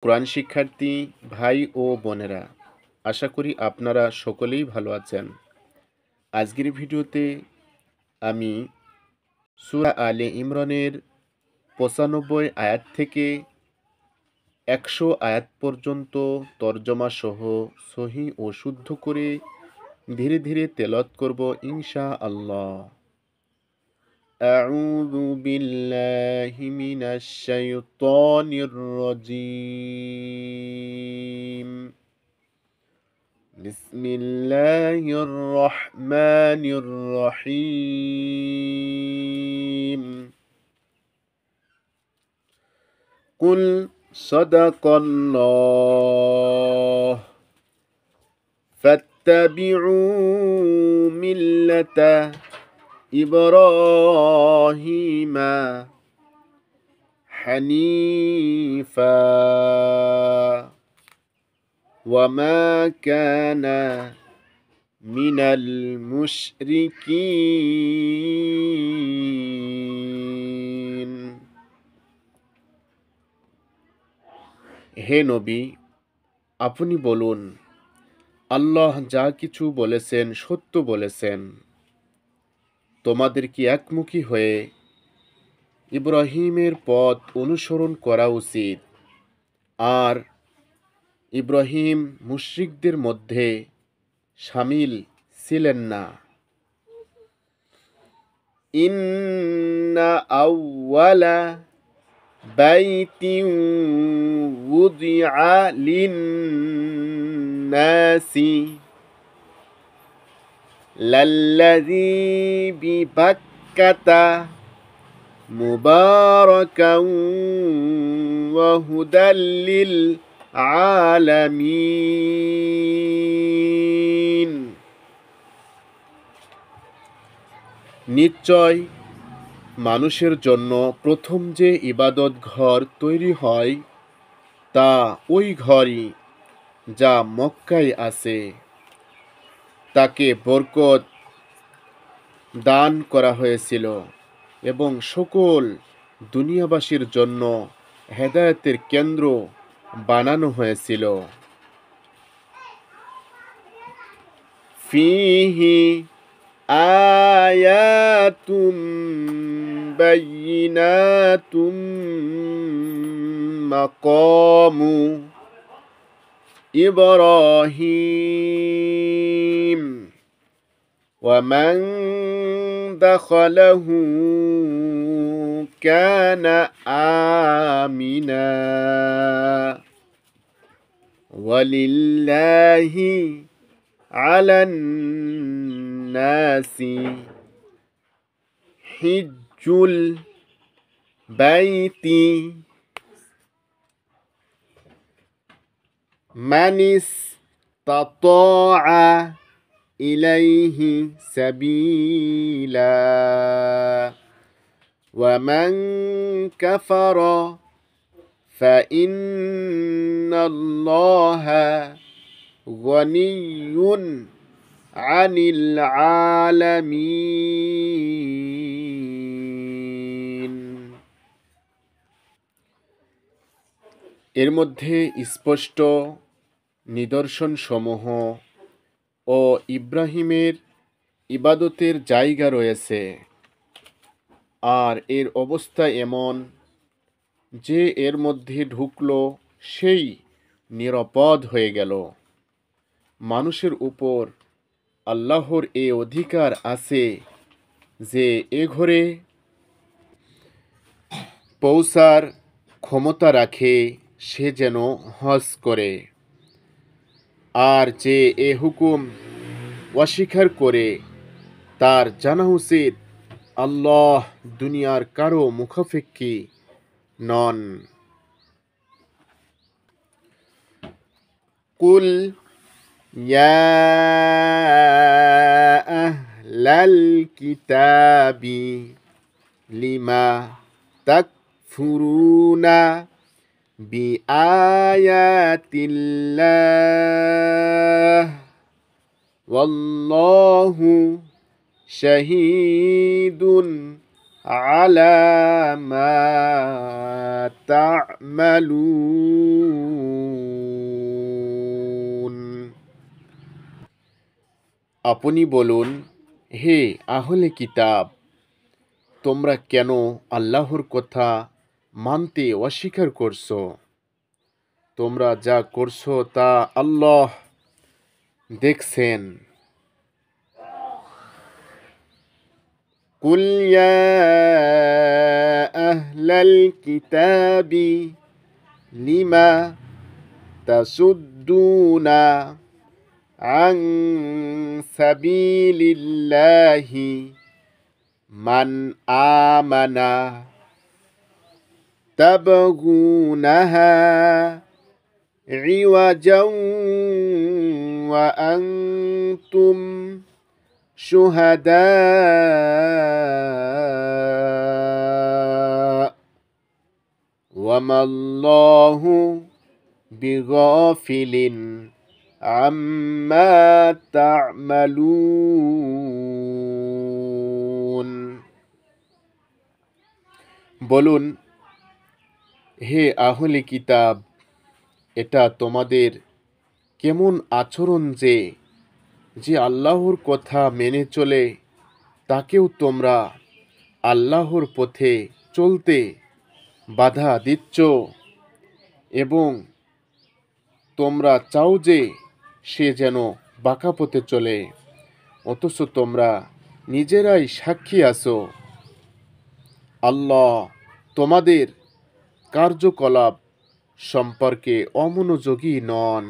কোরআন শিক্ষার্থী ভাই ও বোনেরা, আশা করি আপনারা সকলেই ভালো আছেন। আজকের ভিডিওতে আমি সূরা আলে ইমরানের ৯৫ আয়াত থেকে ১০০ আয়াত পর্যন্ত তরজমা সহ সহিহ ও শুদ্ধ করে ধীরে ধীরে তেলাওয়াত করব ইনশাআল্লাহ। আউযু বিল্লাহি মিনাশ শাইতানির রাজীম। بسم الله الرحمن الرحيم. قل صدق الله فاتبعوا ملة إبراهيم حنيفا وما كان من المشركين. হে নবী, আপনি বলুন, আল্লাহ যা কিছু বলেছেন সত্য বলেছেন। তোমাদের কি একমুখী হয়ে ইব্রাহিমের পথ অনুসরণ করা উচিত? আর ইব্রাহিম মুশরিকদের মধ্যে শামিল ছিলেন না। ইন্না আউওয়ালা বাইতিন উযিআ লিন-নাসি লাল্লাযী বিবাক্কাতা মুবারাকান ওয়া হুদাল লিল আলামিন। নিশ্চয় মানুষের জন্য প্রথম যে ইবাদত ঘর তৈরি হয় তা ওই ঘরই যা মক্কায় আছে। তাকে বরকত দান করা হয়েছিল এবং সকল দুনিয়াবাসীর জন্য হেদায়েতের কেন্দ্র বানানো হয়েছিল। ফিহি আয়াতুম বাইয়িনাতুম মাকামু ইব্রাহিম ওয়া মান দাখালাহু কানা আমিনা ওয়ালিল্লাহি আলান নাসি হিজ্জুল বাইতি মান ইসতাতাআ ইলাইহি সাবিলা ওয়া মান কাফারা ফাইন্নাল্লাহা গনিয়্যুন আনিল আলামিন। এর মধ্যে স্পষ্ট নিদর্শনসমূহ ও ইব্রাহিমের ইবাদতের জায়গা রয়েছে। আর এর অবস্থা এমন যে এর মধ্যে ঢুকল সেই নিরাপদ হয়ে গেল। মানুষের উপর আল্লাহর এ অধিকার আছে যে এ ঘরে পৌঁছার ক্ষমতা রাখে সে যেন হজ করে। আর যে এ হুকুম অস্বীকার করে তার জানা উচিত আল্লাহ দুনিয়ার কারো মুখাপেক্ষী নন। কুল ইয়া আহলাল কিতাবি লিমা তাকফুরুনা বিআয়াতিল্লাহ ওয়াল্লাহু শাহীদুন আলা মা তা'মালুন। আপনি বলুন, হে আহলে কিতাব, তোমরা কেন আল্লাহর কথা মানতে অস্বীকার করছো? তোমরা যা করছো তা আল্লাহ দেখছেন। কুল ইয়া আহলাল কিতাবি লিমা তাসুদ্দুনা আন সাবিলিল্লাহি মান আমানা তাবগুনাহা ইওয়াজাও ওয়া আনতুম শুহাদা ওয়ামাল্লাহু বিগাফিলিন আম্মা তা'মালুন। বলুন, হে আহলে কিতাব, এটা তোমাদের কেমন আচরণ যে যে আল্লাহর কথা মেনে চলে তাকেও তোমরা আল্লাহর পথে চলতে বাধা দিচ্ছ এবং তোমরা চাও যে সে যেন বাঁকা পথে চলে, অথচ তোমরা নিজেরাই সাক্ষী আছো আল্লাহ তোমাদের কার্যকলাপ সম্পর্কে অমনোযোগী নন।